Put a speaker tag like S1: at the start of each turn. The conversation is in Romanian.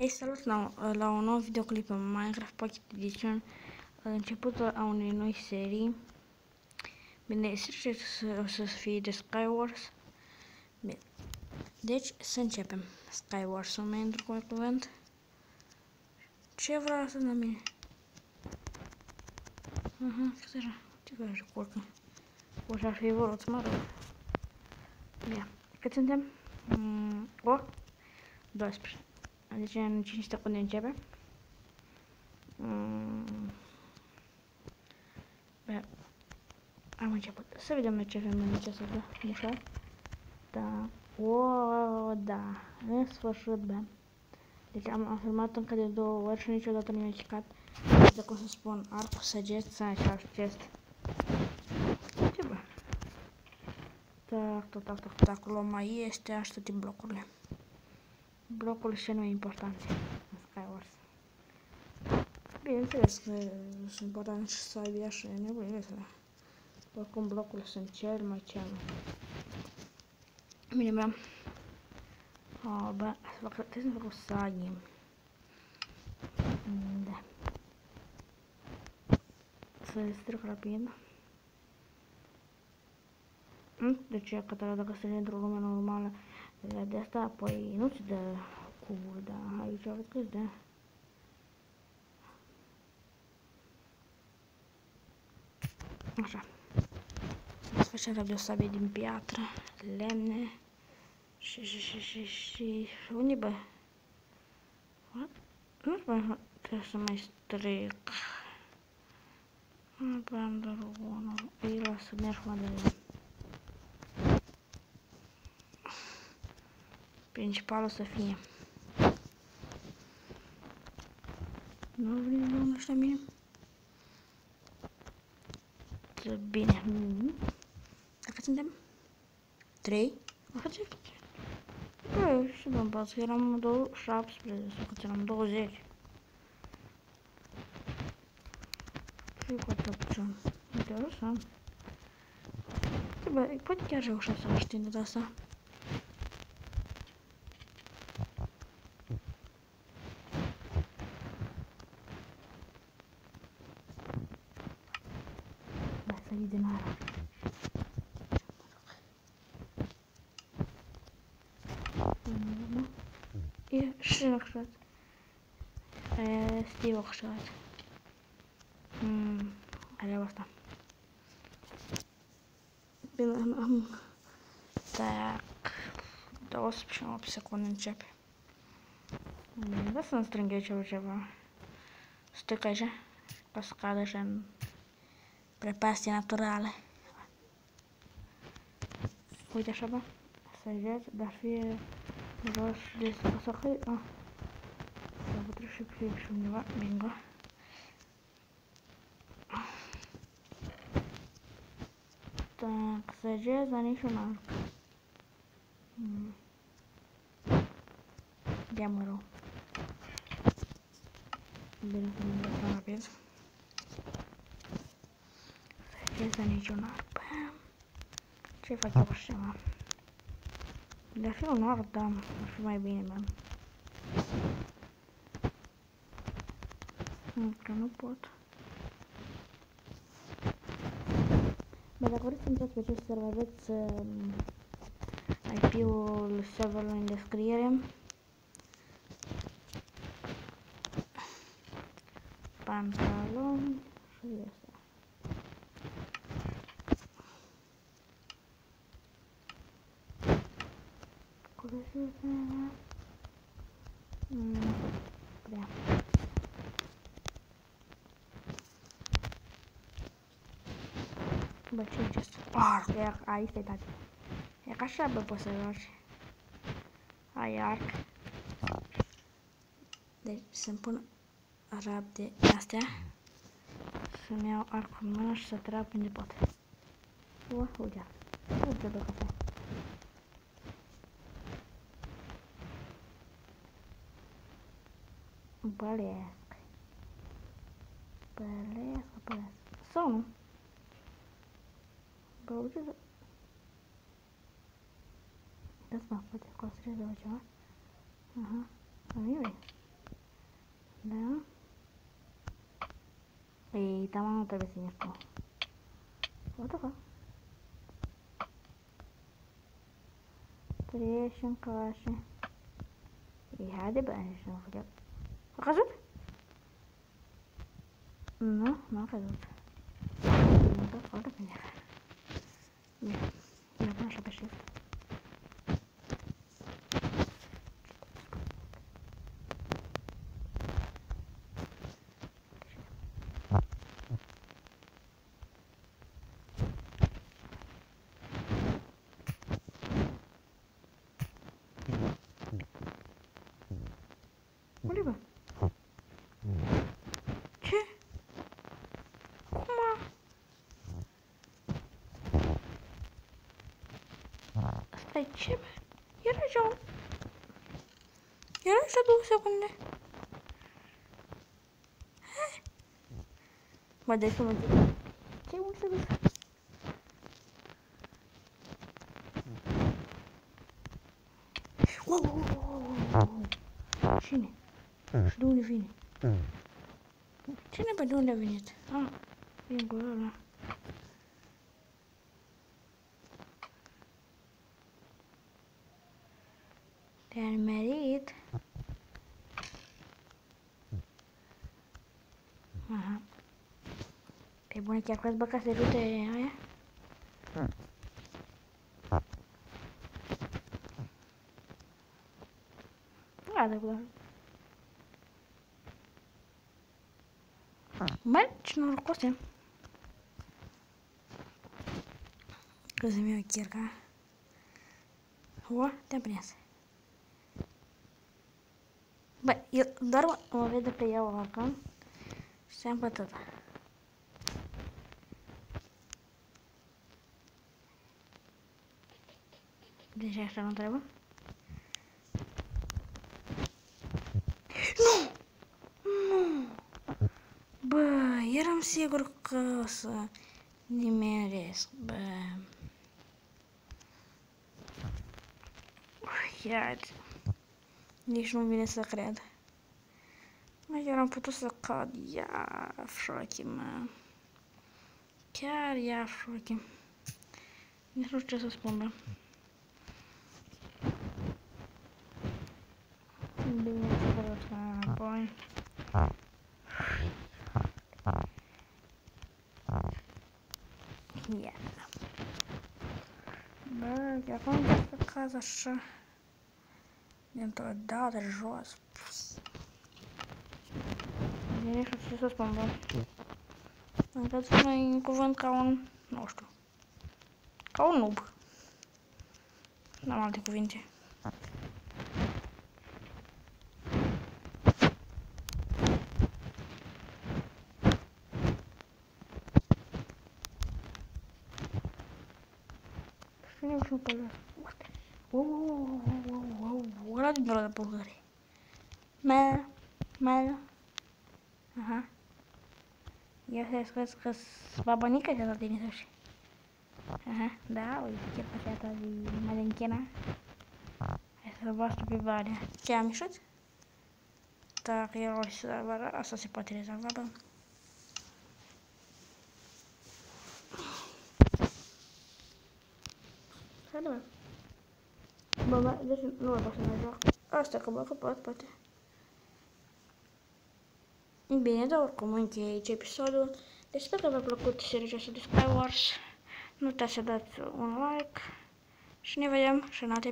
S1: Ei, salut la un nou videoclip în Minecraft Pocket Edition, începutul a unei noi serii. Bine, o să fie de Skywars. Bine, deci să începem Skywars-ul meu într-un cuvânt. Ce vreau să la mine? Cât așa? Ce vreau să curcă? Orice ar fi vrut, mă rog. Bine, cât suntem? 12. Deci în 5 secunde începe. Bine, am început. Să vedem ce avem în ce să dă. Mușa. Da. Da. În sfârșit, bine. Deci am filmat încă de 2 ori și niciodată nu mi-a chicat. Asta cum să spun, arcul săget să așa chest. Ce bă? Tac, luăm mai este aștepte blocurile. Blocurile cele mai importante în Skywars. Bineînțeles că sunt important și să ai așa nevoie să. Oricum blocurile sunt cel mai. Bine, bă. Bă, trebuie să fac o saghi. Da. Să stric rapid. Deci, dacă stai într-o lume normală de asta, apoi nu ți dă cuburi, dar aici văd că îți dă. Așa. Să facem radio sabie din piatră, lemne și unde bă? Nu știu, trebuie să mai stric. Bă, am doar unul. Îi las să merg mai de principalul să fie. Nu vrei unul ăștia mine? Bine. Dacă suntem 3? Bă, și bă, îmi că eram 17 sau cât eram 20. Și cu atâta puțin. Interesant. Bă, poate chiar reușesc să știu de asta. Bă, să iei din aia. E și năxat. Este oxat. Alea asta. Bine, am... Tac. 28 secunde începe. Da să-mi strâng eu ceva. Stic aici. Ca să cadă așa în prepastii naturale. Uite așa, bă. Săgeți, dar fie jos de să că... Să vă trebuie și plic și undeva. Bingo. Tac, săgeți, dar niciun arc. Ia mă rău. Bine că nu dau rapid. Săgeți, dar niciun arc. Ce fac eu așa, mă? De-ar fi un arc, da, ar fi mai bine, mă. Că nu pot. Bă, dacă vreți să intrați pe acest server, aveți IP-ul serverului în descriere. Pantaloni și asta. Prea. Bă, ce-i ce-ți? Arc, aici stai, tati. E ca așa, bă, poți să joci. Ai arc. Deci să-mi pun rab de astea. Să-mi iau arcul în mână și să trag până de pot. Uite. Uite, bă, cafea. Bălesc. Sau nu? Bă, uite să... Dați-mă, poate construiesc de ceva. Aha, nu-i vei. Da. Ei, tama nu trebuie să ies. What the fuck? Treci în casă. Ei, haide bani să nu făceam. A căzut? Nu, nu a căzut. Nu a căzut foarte bine. Bine, eu pun așa pe shift. Unde bă? Ce? Cum a? Stai, ce bă? Era așa... Era așa 2 secunde. Bă, dai să mă zic. Ce mult să vezi? Cine? Și de unde vine? Cine, bă, de unde a venit? Ah, vine cu ăla. Te-a nimerit. Aha. Pe bune, chiar crezi, bă, ca să ajute aia? Adevărat. Bă, ce norocose. Că să-mi iau chirca. O, te-am prins. Bă, el doar mă vede pe ea o acum și se-am bătut. Deci așa nu trebuie? Nu! Nu! Bă, eram sigur că o să nimeresc, bă. Iată. Nici nu vine să cred. Mă, chiar am putut să cad. Ia, șochi, mă. Chiar ia, șochi. Nici nu știu ce să spun, bă. Bine, să vreau să înapoi. Ia. Bă, chiar cum să caz așa. Dintr-o dată jos. Nu știu ce să spun, bă. Am căzut în cuvânt ca un... nu știu. Ca un noob. N-am alte cuvinte. Și nu știu pe ăla. Ăla dintr-o dată pulgări. Mel. Aha. Eu să scos că-s babănică de la tine să știi. Aha, da, uite ce facea ta de malenchena. Hai să bastă pe valea. Ce am ieșit? Dacă era o salvare, asta se poate rezolva, bă. Haide, bă. Bă, deci nu mai pot să mai joc. Asta că bă, că poate. Bine, dar oricum încheie aici episodul. Deci sper că v-a plăcut seria asta de Skywars. Nu uitați să dați un like și ne vedem și în alte